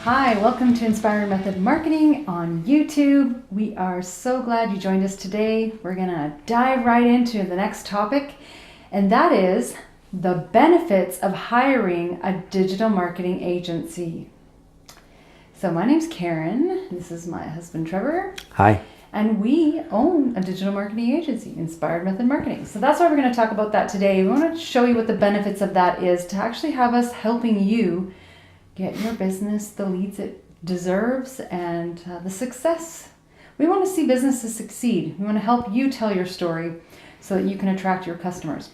Hi, welcome to Inspired Method Marketing on YouTube. We are so glad you joined us today. We're going to dive right into the next topic, and that is the benefits of hiring a digital marketing agency. So my name's Karen. This is my husband, Trevor. Hi. And we own a digital marketing agency, Inspired Method Marketing. So that's why we're going to talk about that today. We want to show you what the benefits of that is to actually have us helping you get your business the leads it deserves and the success. We want to see businesses succeed. We want to help you tell your story so that you can attract your customers.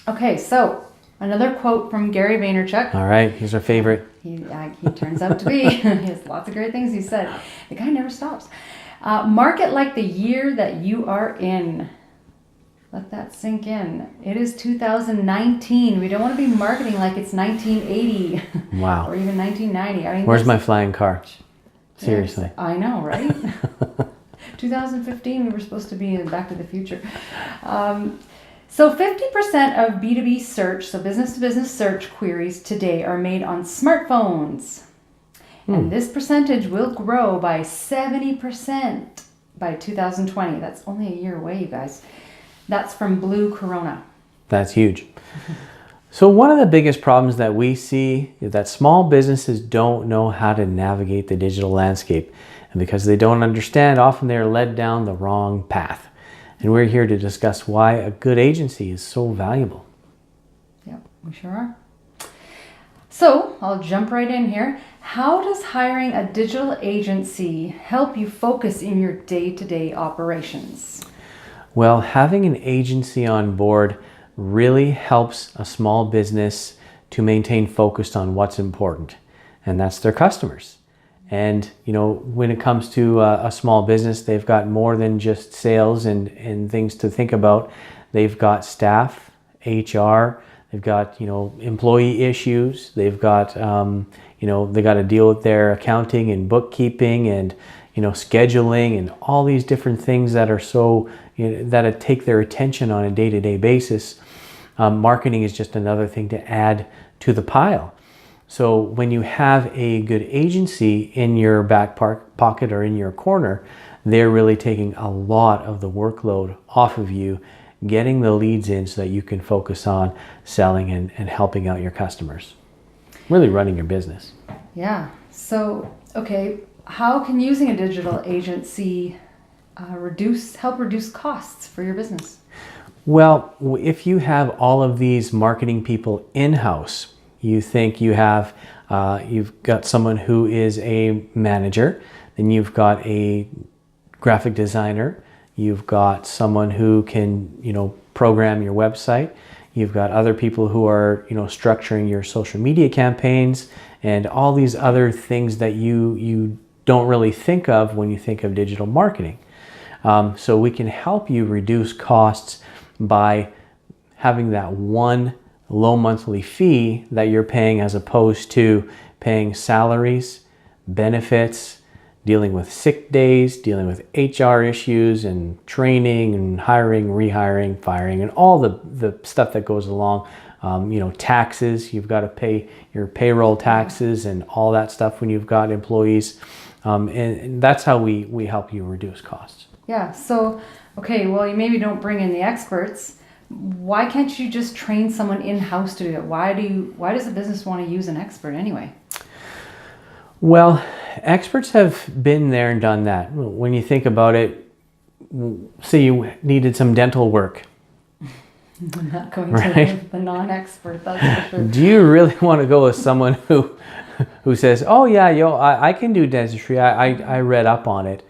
Okay, so another quote from Gary Vaynerchuk. All right, he's our favorite. He turns out to be. He has lots of great things he said. The guy never stops. Market like the year that you are in. Let that sink in. It is 2019. We don't want to be marketing like it's 1980. Wow. Or even 1990. I mean, where's my flying car? Seriously. Yes, I know, right? 2015, we were supposed to be in Back to the Future. So 50% of B2B search, so business-to-business search queries today are made on smartphones. And this percentage will grow by 70% by 2020. That's only a year away, you guys. That's from Blue Corona. That's huge. So one of the biggest problems that we see is that small businesses don't know how to navigate the digital landscape. And because they don't understand, often they're led down the wrong path. And we're here to discuss why a good agency is so valuable. Yep, we sure are. So I'll jump right in here. How does hiring a digital agency help you focus in your day-to-day operations? Well, having an agency on board really helps a small business to maintain focus on what's important, and that's their customers. And, you know, when it comes to a small business, they've got more than just sales and things to think about. They've got staff, HR, they've got, employee issues. They've got, they got to deal with their accounting and bookkeeping and, scheduling and all these different things that are so, that take their attention on a day-to-day basis. Marketing is just another thing to add to the pile. So when you have a good agency in your back pocket or in your corner, they're really taking a lot of the workload off of you, getting the leads in so that you can focus on selling and helping out your customers. Really running your business. Yeah. So, okay, how can using a digital agency help reduce costs for your business? Well, if you have all of these marketing people in-house, you think you have, you've got someone who is a manager, then you've got a graphic designer, you've got someone who can, program your website, you've got other people who are, structuring your social media campaigns and all these other things that you don't really think of when you think of digital marketing. So we can help you reduce costs by having that one low monthly fee that you're paying as opposed to paying salaries, benefits, dealing with sick days, dealing with HR issues and training and hiring, rehiring, firing, and all the stuff that goes along. Taxes, you've got to pay your payroll taxes and all that stuff when you've got employees. And that's how we help you reduce costs. Yeah. So, okay, well, you maybe don't bring in the experts. Why can't you just train someone in-house to do it? Why does a business want to use an expert anyway? Well, experts have been there and done that. When you think about it, say you needed some dental work. I'm not going to the non-expert, that's for sure. Do you really want to go with someone who says, "Oh yeah, I can do dentistry. I read up on it.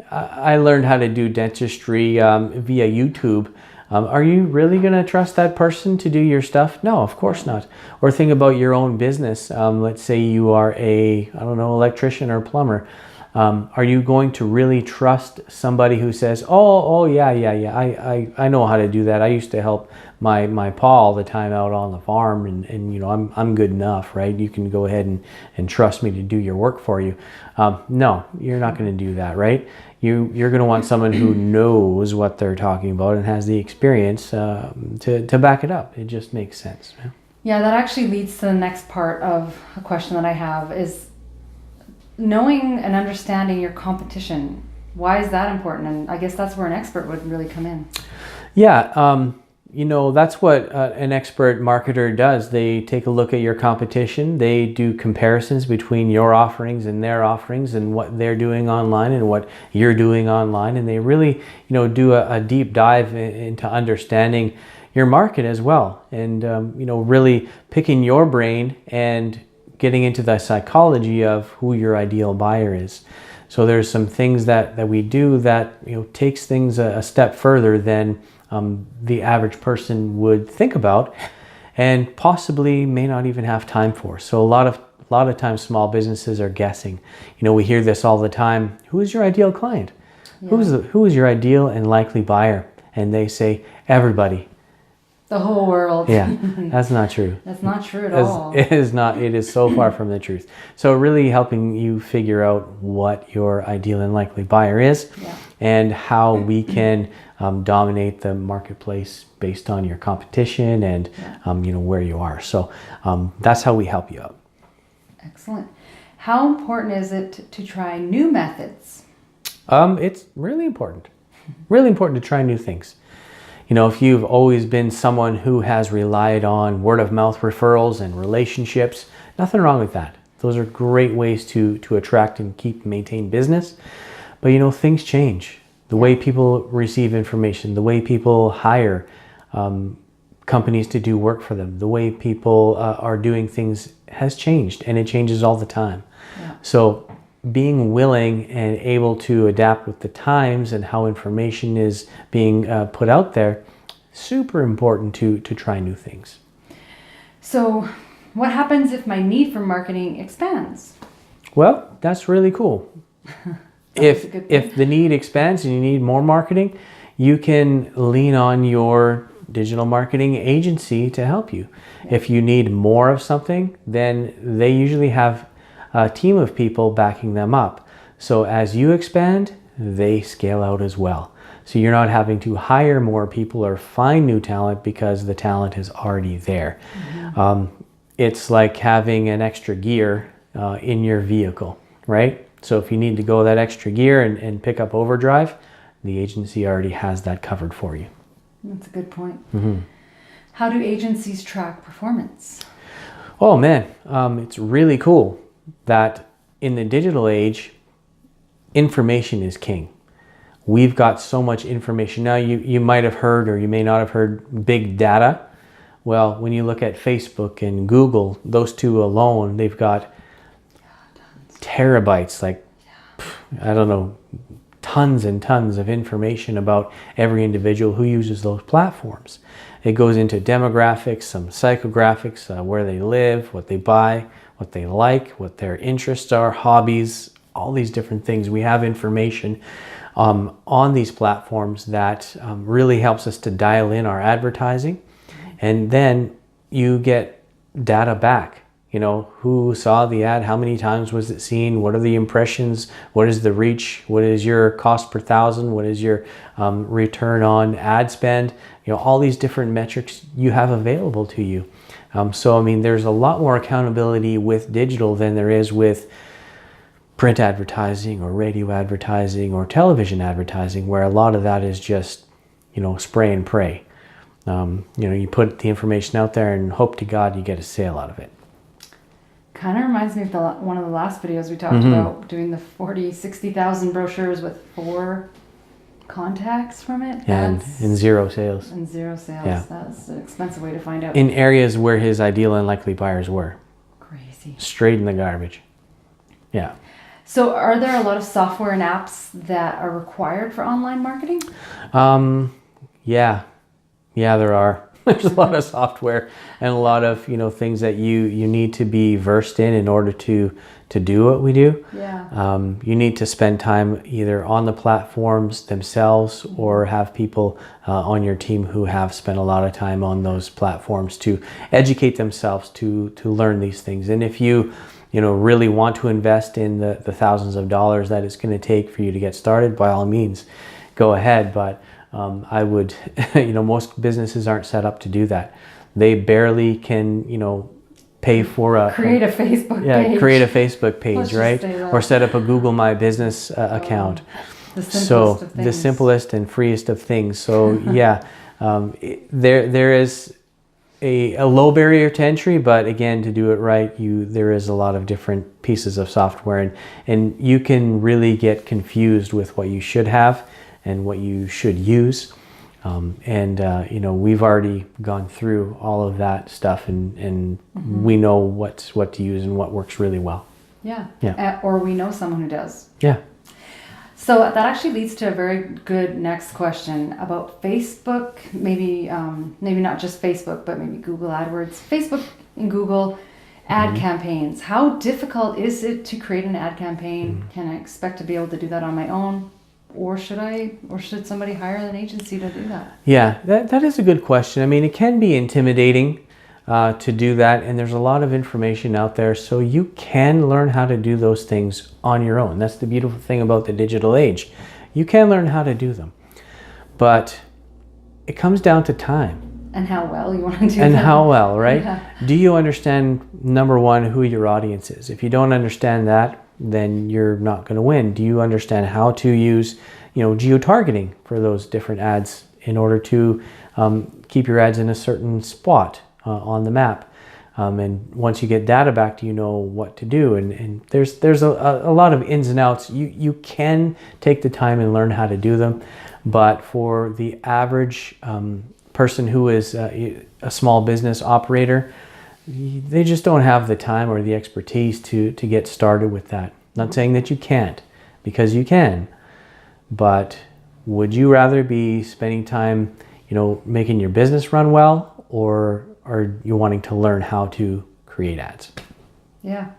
I learned how to do dentistry via YouTube." Are you really going to trust that person to do your stuff? No, of course not. Or think about your own business. Let's say you are electrician or plumber. Are you going to really trust somebody who says, yeah, I know how to do that. I used to help my pa all the time out on the farm and I'm good enough, right? You can go ahead and trust me to do your work for you. No, you're not going to do that, right? You're going to want someone who knows what they're talking about and has the experience to back it up. It just makes sense. Yeah, that actually leads to the next part of a question that I have is knowing and understanding your competition. Why is that important? And I guess that's where an expert would really come in. Yeah, that's what an expert marketer does. They take a look at your competition. They do comparisons between your offerings and their offerings and what they're doing online and what you're doing online. And they really, do a deep dive into understanding your market as well. And, really picking your brain and getting into the psychology of who your ideal buyer is. So there's some things that we do that, takes things a step further than the average person would think about and possibly may not even have time for. So a lot of times small businesses are guessing. We hear this all the time. Who is your ideal client? Yeah. Who is your ideal and likely buyer? And they say everybody. The whole world. Yeah, that's not true. That's not true at all. It is not. It is so far from the truth. So really helping you figure out what your ideal and likely buyer is, and how we can dominate the marketplace based on your competition and where you are. So that's how we help you out. Excellent. How important is it to try new methods? It's really important. Really important to try new things. If you've always been someone who has relied on word of mouth referrals and relationships, nothing wrong with that. Those are great ways to attract and keep and maintain business. But things change. The way people receive information, the way people hire companies to do work for them, the way people are doing things has changed, and it changes all the time. Yeah. So being willing and able to adapt with the times and how information is being put out there, super important to try new things. So what happens if my need for marketing expands? Well, that's really cool. If the need expands and you need more marketing, you can lean on your digital marketing agency to help you. Yeah. If you need more of something, then they usually have a team of people backing them up. So as you expand, they scale out as well. So you're not having to hire more people or find new talent because the talent is already there. Mm-hmm. It's like having an extra gear in your vehicle, right? So if you need to go that extra gear and pick up overdrive, the agency already has that covered for you. That's a good point. Mm-hmm. How do agencies track performance? Oh man, it's really cool that in the digital age, information is king. We've got so much information. Now you might have heard, or you may not have heard, big data. Well, when you look at Facebook and Google, those two alone, they've got terabytes, I don't know, tons and tons of information about every individual who uses those platforms. It goes into demographics, some psychographics, where they live, what they buy, what they like, what their interests are, hobbies, all these different things. We have information on these platforms that really helps us to dial in our advertising. And then you get data back. Who saw the ad, how many times was it seen, what are the impressions, what is the reach, what is your cost per thousand, what is your return on ad spend, all these different metrics you have available to you. So there's a lot more accountability with digital than there is with print advertising or radio advertising or television advertising, where a lot of that is just, spray and pray. You put the information out there and hope to God you get a sale out of it. Kind of reminds me of one of the last videos we talked about, doing the 60,000 brochures with 4 contacts from it. Yeah, and zero sales. And zero sales. Yeah. That's an expensive way to find out. In areas where his ideal and likely buyers were. Crazy. Straight in the garbage. Yeah. So are there a lot of software and apps that are required for online marketing? Yeah, there are. There's a lot of software and a lot of things that you need to be versed in order to do what we do. Yeah. You need to spend time either on the platforms themselves or have people on your team who have spent a lot of time on those platforms to educate themselves to learn these things. And if you really want to invest in the thousands of dollars that it's going to take for you to get started, by all means, go ahead. But I would, most businesses aren't set up to do that. they barely can, pay for create a Facebook page. create a Facebook page, Let's just right? say that. Or set up a Google My Business account. The simplest So of things. the simplest and freest of things. So yeah, there is a low barrier to entry, but again, to do it right, there is a lot of different pieces of software, and you can really get confused with what you should have and what you should use. We've already gone through all of that stuff, and we know what to use and what works really well. Yeah. Or we know someone who does. Yeah. So that actually leads to a very good next question about Facebook. Maybe not just Facebook, but maybe Google AdWords, Facebook and Google ad campaigns. How difficult is it to create an ad campaign? Can I expect to be able to do that on my own? Or should somebody hire an agency to do that? Yeah, that is a good question. I mean, it can be intimidating to do that, and there's a lot of information out there, so you can learn how to do those things on your own. That's the beautiful thing about the digital age. You can learn how to do them, but it comes down to time. And how well you want to do and them. how well, right? Yeah. Do you understand, number one, who your audience is? If you don't understand that, then you're not going to win. Do you understand how to use, geo-targeting for those different ads in order to keep your ads in a certain spot on the map? And once you get data back, do you know what to do? And there's a lot of ins and outs. You can take the time and learn how to do them, but for the average person who is a small business operator, they just don't have the time or the expertise to get started with that. Not saying that you can't, because you can, but would you rather be spending time, making your business run well, or are you wanting to learn how to create ads? Yeah.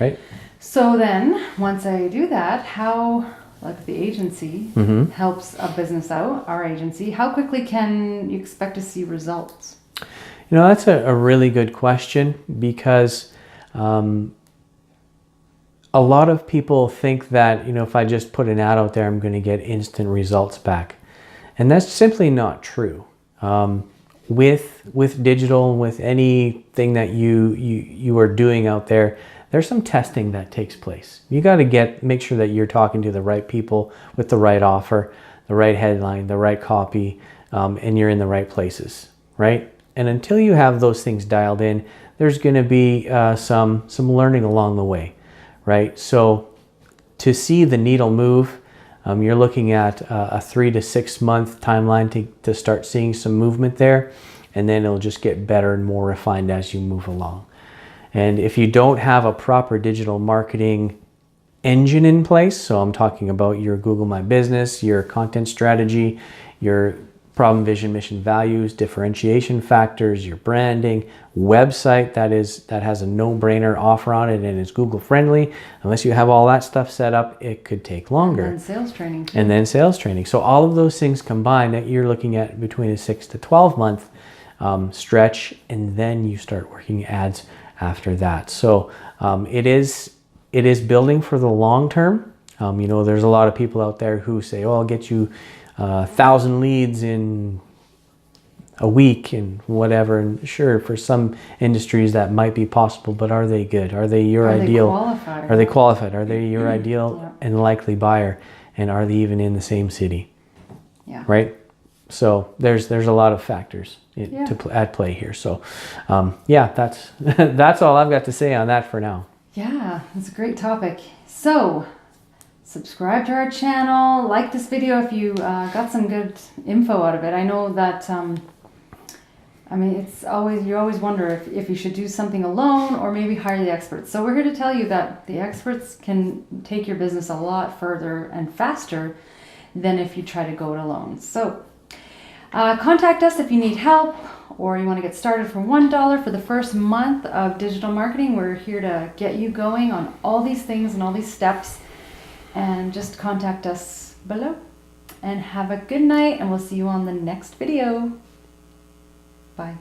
Right? So then, once I do that, how, like the agency helps a business out, our agency, how quickly can you expect to see results? That's a really good question, because a lot of people think that, if I just put an ad out there, I'm going to get instant results back. And that's simply not true. With digital, with anything that you are doing out there, there's some testing that takes place. You got to make sure that you're talking to the right people with the right offer, the right headline, the right copy, and you're in the right places, right? And until you have those things dialed in, there's going to be some learning along the way, right? So to see the needle move, you're looking at a 3 to 6 month timeline to start seeing some movement there, and then it'll just get better and more refined as you move along. And if you don't have a proper digital marketing engine in place, so I'm talking about your Google My Business, your content strategy, your problem, vision, mission, values, differentiation factors, your branding, website that has a no-brainer offer on it and is Google friendly. Unless you have all that stuff set up, it could take longer. And then sales training too. And then sales training. So all of those things combined, that you're looking at between a 6 to 12 month stretch, and then you start working ads after that. So it is building for the long term. There's a lot of people out there who say, "Oh, I'll get you 1,000 leads in a week," and whatever. And sure, for some industries that might be possible, but are they good? Are they your ideal? Are they qualified? Are they your ideal and likely buyer? And are they even in the same city? Yeah. Right? So there's a lot of factors at play here. So that's that's all I've got to say on that for now. Yeah, it's a great topic. So subscribe to our channel, like this video if you got some good info out of it. I know that, you always wonder if you should do something alone or maybe hire the experts. So we're here to tell you that the experts can take your business a lot further and faster than if you try to go it alone. So contact us if you need help or you want to get started for $1 for the first month of digital marketing. We're here to get you going on all these things and all these steps. And just contact us below. And have a good night, and we'll see you on the next video. Bye.